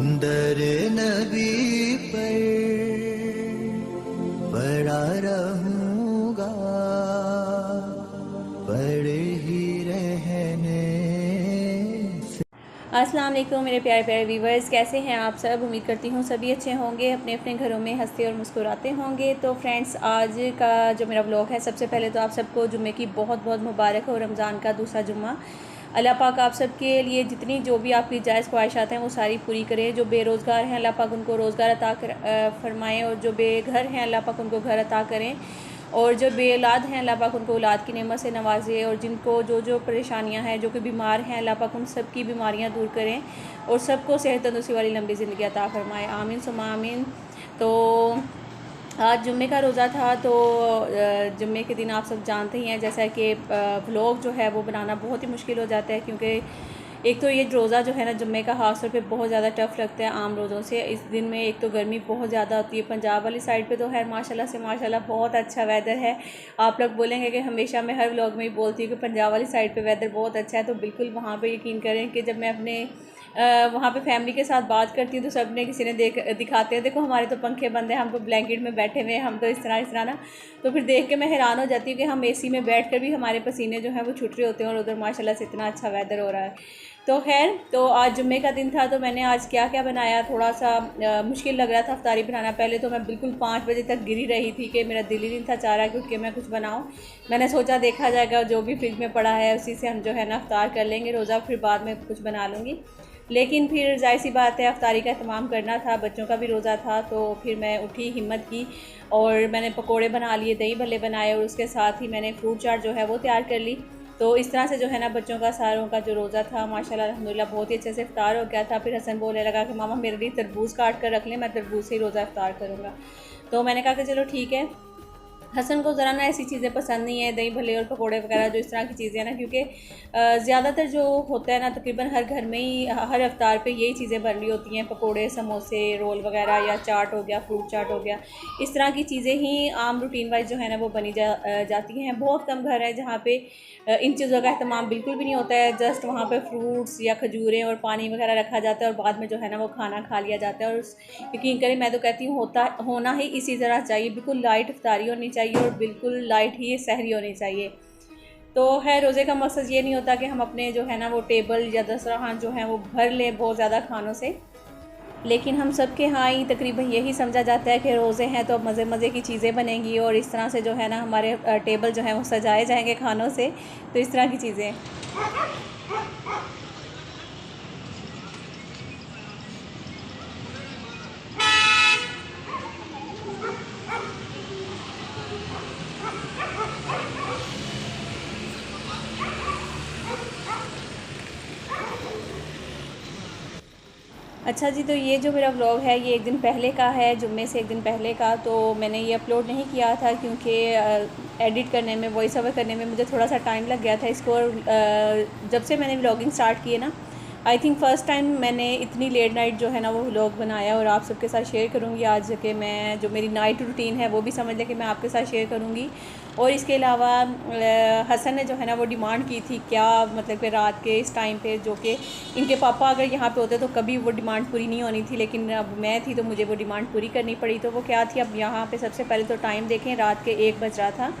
दर नबी पर पड़ा रहूँगा, पड़े ही रहने। अस्सलाम वालेकुम मेरे प्यारे प्यारे व्यूवर्स, कैसे हैं आप सब। उम्मीद करती हूँ सभी अच्छे होंगे, अपने अपने घरों में हंसते और मुस्कुराते होंगे। तो फ्रेंड्स, आज का जो मेरा व्लॉग है, सबसे पहले तो आप सबको जुम्मे की बहुत बहुत मुबारक हो। रमज़ान का दूसरा जुम्मा। अल्लाह पाक आप सब के लिए जितनी जो भी आपकी जायज़ ख्वाहिशात हैं वो सारी पूरी करें। जो बेरोज़गार हैं अल्लाह पाक उनको रोज़गार अता फ़रमाएँ, और जो बेघर हैं अल्लाह पाक उनको घर अता करें, और जो बे औलाद हैं अल्लाह पाक उनको औलाद की नेमत से नवाजे, और जिनको जो जो परेशानियां हैं, जो कि बीमार हैं, अल्लाह पाक उन सब की बीमारियां दूर करें और सबको सेहत तंदुरुस्ती वाली लंबी ज़िंदगी अता फ़रमाए। आमीन सुम्मा आमीन। तो आज जुम्मे का रोज़ा था, तो जुम्मे के दिन आप सब जानते ही हैं, जैसा कि व्लॉग जो है वो बनाना बहुत ही मुश्किल हो जाता है, क्योंकि एक तो ये रोज़ा जो है ना जुम्मे का ख़ास तौर पे बहुत ज़्यादा टफ़ लगता है आम रोज़ों से। इस दिन में एक तो गर्मी बहुत ज़्यादा होती है। पंजाब वाली साइड पे तो है माशाल्लाह से माशाल्लाह बहुत अच्छा वेदर है। आप लोग बोलेंगे कि हमेशा मैं हर व्लॉग में ही बोलती हूँ कि पंजाब वाली साइड पे वेदर बहुत अच्छा है, तो बिल्कुल वहाँ पे यकीन करें कि जब मैं अपने वहाँ पे फैमिली के साथ बात करती हूँ तो सब ने किसी ने दिखाते हैं, देखो हमारे तो पंखे बंद हैं, हम तो ब्लैंकेट में बैठे हुए हैं, हम तो इस तरह ना। तो फिर देख के मैं हैरान हो जाती हूँ कि हम एसी में बैठ कर भी हमारे पसीने जो हैं वो छूट रहे होते हैं, और उधर माशाल्लाह से इतना अच्छा वेदर हो रहा है। तो खैर, तो आज जुम्मे का दिन था, तो मैंने आज क्या क्या बनाया, थोड़ा सा मुश्किल लग रहा था अफ्तारी बनाना। पहले तो मैं बिल्कुल 5 बजे तक गिरी रही थी कि मेरा दिल ही नहीं था चाह रहा कि उठ के मैं कुछ बनाऊँ। मैंने सोचा देखा जाएगा, जो भी फ्रिज में पड़ा है उसी से हम जो है ना अफ्तार कर लेंगे रोज़ा, फिर बाद में कुछ बना लूँगी। लेकिन फिर जाहिर सी बात है, अफ्तारी का एहतमाम करना था, बच्चों का भी रोज़ा था, तो फिर मैं उठी, हिम्मत की, और मैंने पकोड़े बना लिए, दही भल्ले बनाए, और उसके साथ ही मैंने फ्रूट चाट जो है वो तैयार कर ली। तो इस तरह से जो है ना बच्चों का सारों का जो रोज़ा था माशाल्लाह अल्हम्दुलिल्लाह बहुत ही अच्छे से इफ्तार हो गया था। फिर हसन बोलने लगा कि मामा मेरे लिए तरबूज काट कर रख लें, मैं तरबूज से ही रोज़ा इफ्तार करूँगा। तो मैंने कहा कि चलो ठीक है। हसन को ज़रा ना ऐसी चीज़ें पसंद नहीं है, दही भल्ले और पकोड़े वगैरह जो इस तरह की चीज़ें हैं ना, क्योंकि ज़्यादातर जो होता है ना तकरीबन हर घर में ही हर अफ्तार पे यही चीज़ें बन रही होती हैं, पकोड़े, समोसे, रोल वगैरह, या चाट हो गया, फ्रूट चाट हो गया। इस तरह की चीज़ें ही आम रूटीन वाइज जो है ना वो बनी जाती हैं। बहुत कम घर है जहाँ पे इन चीज़ों का अहतमाम बिल्कुल भी नहीं होता है। जस्ट वहाँ पे फ्रूट्स या खजूरें और पानी वगैरह रखा जाता है, और बाद में जो है ना वो खाना खा लिया जाता है। और यकीन करें, मैं तो कहती हूँ होना ही इसी तरह चाहिए। बिल्कुल लाइट इफ्तारी होनी चाहिए और बिल्कुल लाइट ही सहरी होनी चाहिए। तो है, रोज़े का मकसद ये नहीं होता कि हम अपने जो है ना वो टेबल या दस्तरखान जो है वो भर लें बहुत ज़्यादा खानों से, लेकिन हम सब के यहाँ ही तकरीबन यही समझा जाता है कि रोज़े हैं तो मज़े मज़े की चीज़ें बनेंगी, और इस तरह से जो है ना हमारे टेबल जो है वो सजाए जाएंगे खानों से। तो इस तरह की चीज़ें। अच्छा जी, तो ये जो मेरा व्लॉग है ये एक दिन पहले का है, जुम्मे से एक दिन पहले का। तो मैंने ये अपलोड नहीं किया था क्योंकि एडिट करने में, वॉइस ओवर करने में मुझे थोड़ा सा टाइम लग गया था इसको। और जब से मैंने व्लॉगिंग स्टार्ट की है ना, आई थिंक फ़र्स्ट टाइम मैंने इतनी लेट नाइट जो है ना वो व्लॉग बनाया, और आप सबके साथ शेयर करूँगी आज कि मैं जो मेरी नाइट रूटीन है वो भी समझ लें कि मैं आपके साथ शेयर करूँगी। और इसके अलावा हसन ने जो है ना वो डिमांड की थी, क्या मतलब कि रात के इस टाइम पे, जो कि इनके पापा अगर यहाँ पे होते तो कभी वो डिमांड पूरी नहीं होनी थी, लेकिन अब मैं थी तो मुझे वो डिमांड पूरी करनी पड़ी। तो वो क्या थी, अब यहाँ पे सबसे पहले तो टाइम देखें, रात के 1 बज रहा था।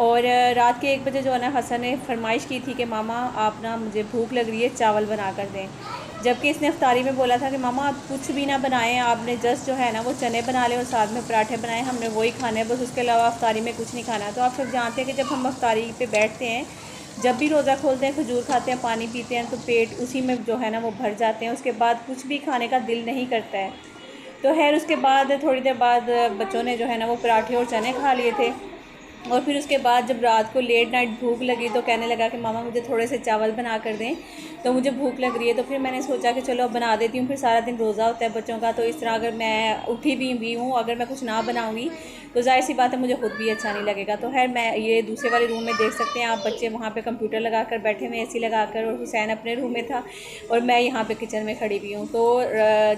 और रात के 1 बजे जो है ना हसन ने फरमाइश की थी कि मामा आप ना, मुझे भूख लग रही है, चावल बना कर दें। जबकि इसने अफ्तारी में बोला था कि मामा आप कुछ भी ना बनाएं, आपने जस्ट जो है ना वो चने बना लें और साथ में पराठे बनाएं, हमने वही खाने हैं बस, उसके अलावा अफ्तारी में कुछ नहीं खाना है। तो आप सब जानते हैं कि जब हम अफ्तारी पे बैठते हैं, जब भी रोज़ा खोलते हैं, खजूर खाते हैं, पानी पीते हैं, तो पेट उसी में जो है ना वो भर जाते हैं। उसके बाद कुछ भी खाने का दिल नहीं करता है। तो खैर, उसके बाद थोड़ी देर बाद बच्चों ने जो है ना वो पराठे और चने खा लिए थे। और फिर उसके बाद जब रात को लेट नाइट भूख लगी तो कहने लगा कि मामा मुझे थोड़े से चावल बना कर दें, तो मुझे भूख लग रही है। तो फिर मैंने सोचा कि चलो अब बना देती हूँ, फिर सारा दिन रोज़ा होता है बच्चों का, तो इस तरह अगर मैं उठी भी हूँ, अगर मैं कुछ ना बनाऊँगी तो जाहिर सी बात है मुझे खुद भी अच्छा नहीं लगेगा। तो खैर, मैं ये दूसरे वाले रूम में देख सकते हैं आप, बच्चे वहाँ पे कंप्यूटर लगा कर बैठे हुए, एसी लगा कर, और हुसैन अपने रूम में था, और मैं यहाँ पे किचन में खड़ी हुई हूँ। तो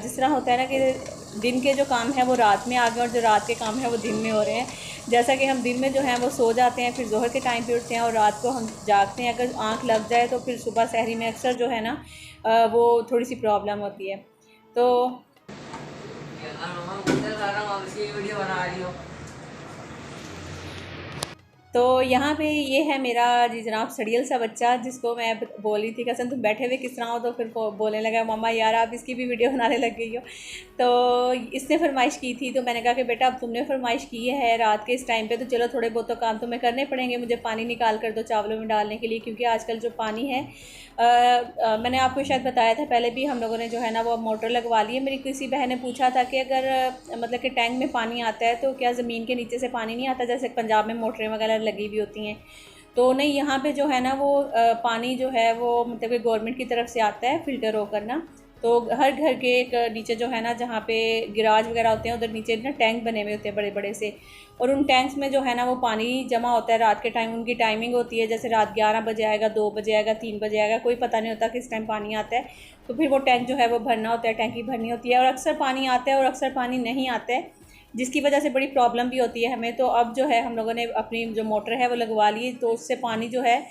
जिस तरह होता है ना कि दिन के जो काम है वो रात में आ गए, और जो रात के काम है वो दिन में हो रहे हैं। जैसा कि हम दिन में जो है वो सो जाते हैं, फिर जोहर के टाइम पे उठते हैं, और रात को हम जागते हैं। अगर आँख लग जाए तो फिर सुबह सहरी में अक्सर जो है ना वो थोड़ी सी प्रॉब्लम होती है। तो वीडियो बना रही हो। तो यहाँ पे ये है मेरा जी जनाब सड़ियल सा बच्चा, जिसको मैं बोल रही थी कसम तुम बैठे हुए किस तरह हो, तो फिर बोलने लगा मम्मा यार आप इसकी भी वीडियो बनाने लग गई हो। तो इसने फरमाइश की थी, तो मैंने कहा कि बेटा अब तुमने फरमाइश की है रात के इस टाइम पे, तो चलो थोड़े बहुत तो काम तुम्हें करने पड़ेंगे, मुझे पानी निकाल कर दो चावलों में डालने के लिए, क्योंकि आजकल जो पानी है मैंने आपको शायद बताया था पहले भी, हम लोगों ने जो है ना वो मोटर लगवा ली है। मेरी किसी बहन ने पूछा था कि अगर मतलब कि टैंक में पानी आता है तो क्या ज़मीन के नीचे से पानी नहीं आता, जैसे पंजाब में मोटरें वगैरह लगी हुई होती हैं। तो नहीं, यहाँ पे जो है ना वो पानी जो है वो मतलब कि गवर्नमेंट की तरफ से आता है फ़िल्टर होकर ना। तो हर घर के एक नीचे जो है ना जहाँ पे गिराज वगैरह होते हैं उधर नीचे ना टैंक बने हुए होते हैं बड़े बड़े से, और उन टैंक्स में जो है ना वो पानी जमा होता है रात के टाइम। उनकी टाइमिंग होती है, जैसे रात 11 बजे आएगा, 2 बजे आएगा, 3 बजे आएगा, कोई पता नहीं होता किस टाइम पानी आता है। तो फिर वो टैंक जो है वो भरना होता है, टैंकी भरनी होती है, और अक्सर पानी आता है और अक्सर पानी नहीं आता है, जिसकी वजह से बड़ी प्रॉब्लम भी होती है हमें। तो अब जो है हम लोगों ने अपनी जो मोटर है वो लगवा ली, तो उससे पानी जो है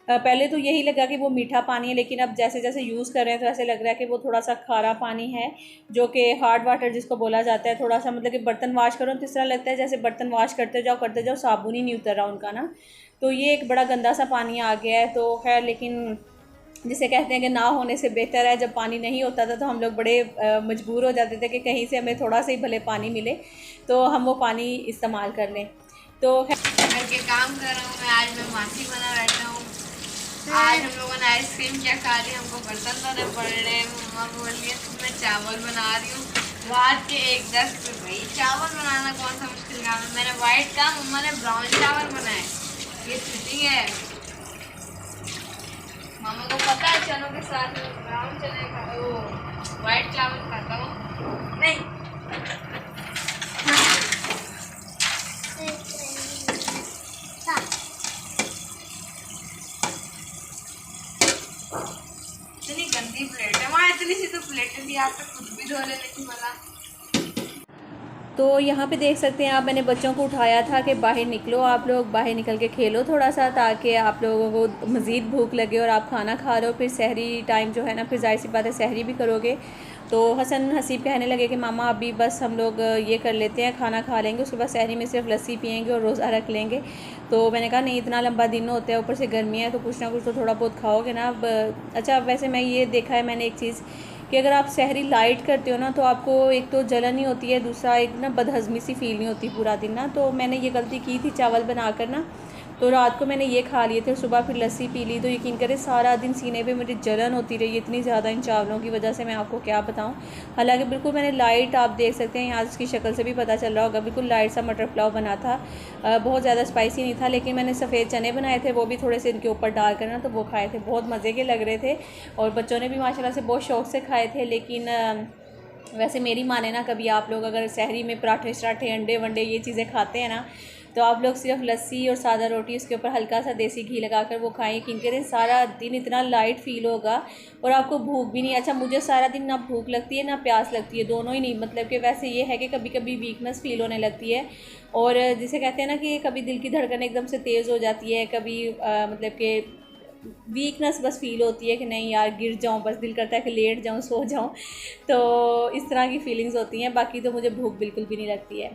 पहले तो यही लगा कि वो मीठा पानी है, लेकिन अब जैसे जैसे यूज़ कर रहे हैं तो ऐसे लग रहा है कि वो थोड़ा सा खारा पानी है, जो कि हार्ड वाटर जिसको बोला जाता है। थोड़ा सा मतलब कि बर्तन वॉश करो तो इस तरह लगता है जैसे बर्तन वॉश करते जाओ साबुन ही नहीं उतर रहा उनका ना। तो ये एक बड़ा गंदा सा पानी आ गया है। तो खैर, लेकिन जिसे कहते हैं कि ना होने से बेहतर है। जब पानी नहीं होता था तो हम लोग बड़े मजबूर हो जाते थे कि कहीं से हमें थोड़ा सा ही भले पानी मिले तो हम वो पानी इस्तेमाल कर लें। तो घर के काम कर रहा हूँ मैं, आज मैं मासी बना बैठा हूँ। आज हम लोगों ने आइसक्रीम क्या खा ली, हमको बर्तन धोने पड़ रहे हैं। मम्मा बोल रही है मैं चावल बना रही हूँ रात के 1:10 पे। भाई चावल बनाना कौन सा मुश्किल काम है। मैंने वाइट कहा, मम्मा ने ब्राउन चावल बनाए। ये चीटिंग है। मामा को पता है चनों के साथ में ब्राउन चने का वो वाइट चावल खाता हूँ नहीं। इतनी गंदी प्लेट है वहाँ, इतनी सी तो प्लेटें थी, आप तो खुद भी धो लेने की मला। तो यहाँ पे देख सकते हैं आप, मैंने बच्चों को उठाया था कि बाहर निकलो, आप लोग बाहर निकल के खेलो थोड़ा सा, ताकि आप लोगों को मज़ीद भूख लगे और आप खाना खा रहे हो। फिर सहरी टाइम जो है ना, फिर जाहिर सी बात है सहरी भी करोगे। तो हसन हसीब कहने लगे कि मामा अभी बस हम लोग ये कर लेते हैं, खाना खा लेंगे, उसके बाद सहरी में सिर्फ लस्सी पियेंगे और रोज़ा रख लेंगे। तो मैंने कहा नहीं, इतना लंबा दिन होता है, ऊपर से गर्मी है, तो कुछ ना कुछ तो थोड़ा बहुत खाओगे ना। अब अच्छा, वैसे मैं ये देखा है मैंने एक चीज़ कि अगर आप सहरी लाइट करते हो ना तो आपको एक तो जलन नहीं होती है, दूसरा एक ना बदहज़मी सी फील नहीं होती पूरा दिन ना। तो मैंने ये गलती की थी चावल बना कर ना, तो रात को मैंने ये खा लिए थे, सुबह फिर लस्सी पी ली। तो यकीन करें सारा दिन सीने पे मेरी जलन होती रही इतनी ज़्यादा इन चावलों की वजह से, मैं आपको क्या बताऊं। हालांकि बिल्कुल मैंने लाइट, आप देख सकते हैं यहाँ इसकी शक्ल से भी पता चल रहा होगा, बिल्कुल लाइट सा मटर पुलाव बना था। बहुत ज़्यादा स्पाइसी नहीं था, लेकिन मैंने सफ़ेद चने बनाए थे, वो भी थोड़े से इनके ऊपर डाल कर ना, तो वो खाए थे, बहुत मज़े के लग रहे थे। और बच्चों ने भी माशाल्लाह से बहुत शौक़ से खाए थे। लेकिन वैसे मेरी माने ना, कभी आप लोग अगर सहरी में पराठे शराठे अंडे वंडे ये चीज़ें खाते हैं ना, तो आप लोग सिर्फ लस्सी और सादा रोटी, उसके ऊपर हल्का सा देसी घी लगाकर वो खाएं। यकीन करें सारा दिन इतना लाइट फील होगा और आपको भूख भी नहीं। अच्छा, मुझे सारा दिन ना भूख लगती है ना प्यास लगती है, दोनों ही नहीं। मतलब कि वैसे ये है कि कभी कभी वीकनेस फील होने लगती है, और जिसे कहते हैं ना कि कभी दिल की धड़कन एकदम से तेज़ हो जाती है, कभी मतलब कि वीकनेस बस फील होती है कि नहीं यार गिर जाऊँ, बस दिल करता है कि लेट जाऊँ, सो जाऊँ। तो इस तरह की फीलिंग्स होती हैं, बाकी तो मुझे भूख बिल्कुल भी नहीं लगती है।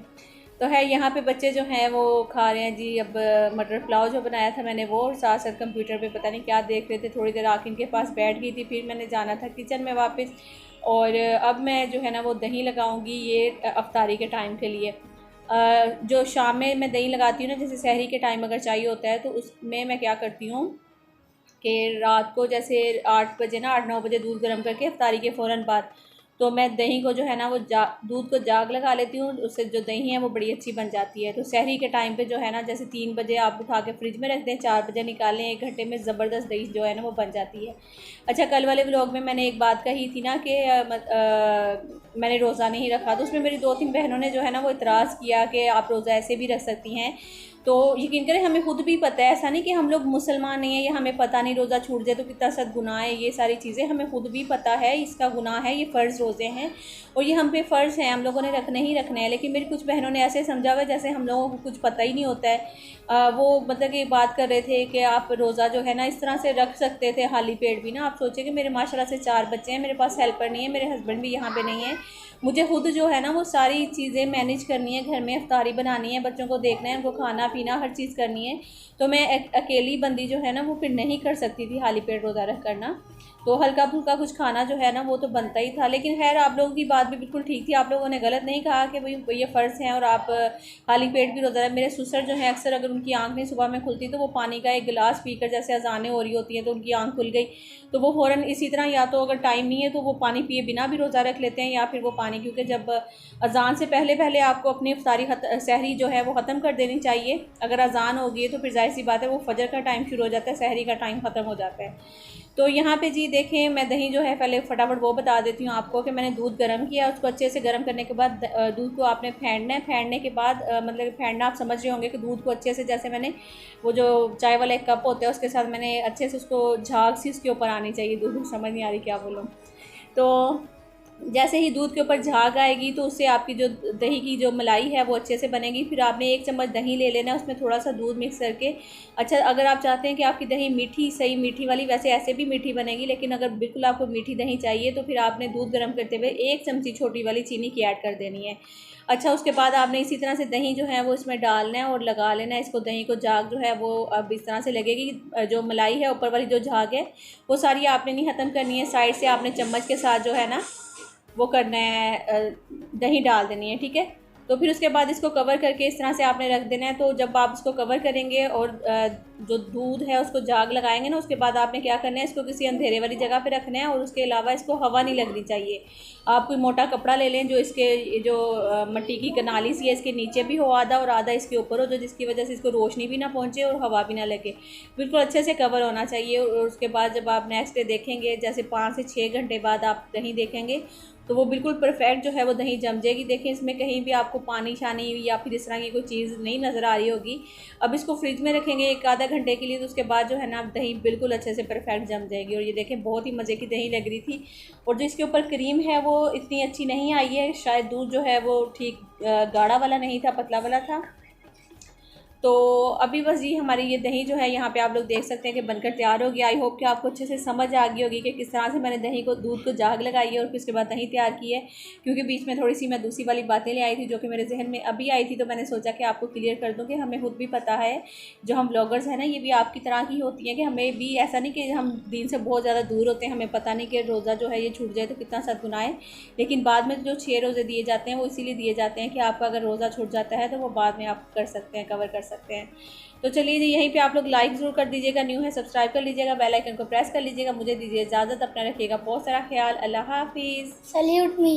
तो है यहाँ पे बच्चे जो हैं वो खा रहे हैं जी। अब मटर पुलाव जो बनाया था मैंने वो, और साथ साथ कंप्यूटर पे पता नहीं क्या देख रहे थे। थोड़ी देर आके इनके पास बैठ गई थी, फिर मैंने जाना था किचन में वापस। और अब मैं जो है ना वो दही लगाऊंगी ये अफ्तारी के टाइम के लिए। जो शाम में मैं दही लगाती हूँ ना, जैसे सहरी के टाइम अगर चाहिए होता है, तो उसमें मैं क्या करती हूँ कि रात को जैसे 8 बजे ना, 8-9 बजे दूध गर्म करके अफ्तारी के फ़ौरन बाद, तो मैं दही को जो है ना वो दूध को जाग लगा लेती हूँ, उससे जो दही है वो बड़ी अच्छी बन जाती है। तो सहरी के टाइम पे जो है ना, जैसे 3 बजे आप उठा के फ्रिज में रख दें, 4 बजे निकालें, 1 घंटे में ज़बरदस्त दही जो है ना वो बन जाती है। अच्छा, कल वाले व्लॉग में मैंने एक बात कही थी ना कि मैंने रोज़ा नहीं रखा, तो उसमें मेरी 2-3 बहनों ने जो है ना वो इतराज़ किया कि आप रोज़ा ऐसे भी रख सकती हैं। तो यकीन करें हमें खुद भी पता है, ऐसा नहीं कि हम लोग मुसलमान नहीं है या हमें पता नहीं रोज़ा छूट जाए तो कितना सख्त गुनाह है, ये सारी चीज़ें हमें खुद भी पता है, इसका गुनाह है, ये फ़र्ज़ रोज़े हैं और ये हम पे फ़र्ज़ हैं, हम लोगों ने रखने ही रखने हैं। लेकिन मेरी कुछ बहनों ने ऐसे समझा हुआ है जैसे हम लोगों को कुछ पता ही नहीं होता है। वो मतलब कि बात कर रहे थे कि आप रोज़ा जो है ना इस तरह से रख सकते थे खाली पेट भी ना। आप सोचिए कि मेरे माशाल्लाह से 4 बच्चे हैं, मेरे पास हेल्पर नहीं है, मेरे हस्बैंड भी यहाँ पे नहीं है, मुझे खुद जो है ना वो सारी चीज़ें मैनेज करनी है, घर में इफ्तारी बनानी है, बच्चों को देखना है, उनको खाना पीना हर चीज़ करनी है। तो मैं अकेली बंदी जो है ना वो फिर नहीं कर सकती थी खाली पेट रोज़ा रख करना। तो हल्का फुल्का कुछ खाना जो है ना वो तो बनता ही था। लेकिन खैर आप लोगों की बात भी बिल्कुल ठीक थी, आप लोगों ने गलत नहीं कहा कि भाई ये फ़र्ज़ है और आप खाली पेट भी रोज़ा। मेरे ससुर जो है अक्सर अगर उनकी आँख नहीं सुबह में खुलती तो वो पानी का एक गिलास पीकर, जैसे अजानें हो रही होती हैं तो उनकी आँख खुल गई तो वो फ़ौरन इसी तरह, या तो अगर टाइम नहीं है तो वो पानी पिए बिना भी रोज़ा रख लेते हैं, या फिर वो पानी, क्योंकि जब अजान से पहले पहले आपको अपनी इफ्तारी सहरी जो है वो ख़त्म कर देनी चाहिए। अगर अजान होगी तो फिर जाहिर सी बात है वो फजर का टाइम शुरू हो जाता है, सहरी का टाइम ख़त्म हो जाता है। तो यहाँ पे जी देखें, मैं दही जो है पहले फटाफट वो बता देती हूँ आपको कि मैंने दूध गर्म किया, उसको अच्छे से गर्म करने के बाद दूध को आपने फेंटना है। फेंटने के बाद मतलब फेंटना आप समझ रहे होंगे कि दूध को अच्छे से, जैसे मैंने वो जो चाय वाला एक कप होता है उसके साथ मैंने अच्छे से उसको झाग सी उसके ऊपर आनी चाहिए, दूध समझ नहीं आ रही क्या बोलूँ। तो जैसे ही दूध के ऊपर झाग आएगी तो उससे आपकी जो दही की जो मलाई है वो अच्छे से बनेगी। फिर आपने 1 चम्मच दही ले लेना है, उसमें थोड़ा सा दूध मिक्स करके। अच्छा, अगर आप चाहते हैं कि आपकी दही मीठी, सही मीठी वाली, वैसे ऐसे भी मीठी बनेगी, लेकिन अगर बिल्कुल आपको मीठी दही चाहिए तो फिर आपने दूध गर्म करते हुए 1 चमची छोटी वाली चीनी की ऐड कर देनी है। अच्छा, उसके बाद आपने इसी तरह से दही जो है वो इसमें डालना है और लगा लेना है इसको। दही को झाग जो है वो अब इस तरह से लगेगी, जो मलाई है ऊपर वाली जो झाग है वो सारी आपने नहीं ख़त्म करनी है, साइड से आपने चम्मच के साथ जो है ना वो करना है, दही डाल देनी है, ठीक है। तो फिर उसके बाद इसको कवर करके इस तरह से आपने रख देना है। तो जब आप इसको कवर करेंगे और जो दूध है उसको झाग लगाएंगे ना, उसके बाद आपने क्या करना है, इसको किसी अंधेरे वाली जगह पे रखना है और उसके अलावा इसको हवा नहीं लगनी चाहिए। आप कोई मोटा कपड़ा ले लें जो इसके जो मिट्टी की कनाली सी है इसके नीचे भी हो आधा और आधा इसके ऊपर हो, जो जिसकी वजह से इसको रोशनी भी ना पहुँचे और हवा भी ना लगे, बिल्कुल अच्छे से कवर होना चाहिए। और उसके बाद जब आप नेक्स्ट डे देखेंगे, जैसे 5 से 6 घंटे बाद आप दही देखेंगे तो वो बिल्कुल परफेक्ट जो है वो दही जम जाएगी। देखें, इसमें कहीं भी आपको पानी शानी या फिर इस तरह की कोई चीज़ नहीं नज़र आ रही होगी। अब इसको फ्रिज में रखेंगे 1 आधा घंटे के लिए, तो उसके बाद जो है ना दही बिल्कुल अच्छे से परफेक्ट जम जाएगी। और ये देखें, बहुत ही मज़े की दही लग रही थी। और जो इसके ऊपर क्रीम है वो इतनी अच्छी नहीं आई है, शायद दूध जो है वो ठीक गाढ़ा वाला नहीं था, पतला वाला था। तो अभी बस जी हमारी ये दही जो है यहाँ पे आप लोग देख सकते हैं कि बनकर तैयार हो गया। आई होप कि आपको अच्छे से समझ आ गई होगी कि किस तरह से मैंने दही को, दूध को झाग लगाई है और फिर उसके बाद दही तैयार की है। क्योंकि बीच में थोड़ी सी मैं दूसरी वाली बातें ले आई थी जो कि मेरे जहन में अभी आई थी, तो मैंने सोचा कि आपको क्लियर कर दूँ कि हमें खुद भी पता है, जो हम ब्लॉगर्स हैं ना ये भी आपकी तरह की होती हैं कि हमें भी ऐसा नहीं कि हम दीन से बहुत ज़्यादा दूर होते हैं, हमें पता नहीं कि रोज़ा जो है ये छूट जाए तो कितना सख्त गुनाह है। लेकिन बाद में जो 6 रोज़े दिए जाते हैं वो इसीलिए दिए जाते हैं कि आपका अगर रोज़ा छूट जाता है तो वो बाद में आप कर सकते हैं, कवर कर सकते हैं। तो चलिए जी, यहीं पे आप लोग लाइक ज़रूर कर दीजिएगा, न्यू है सब्सक्राइब कर लीजिएगा, बेल आइकन को प्रेस कर लीजिएगा। मुझे दीजिए इजाज़त, अपना रखिएगा बहुत सारा ख्याल। अल्लाह हाफिज़। सल्यूट मी।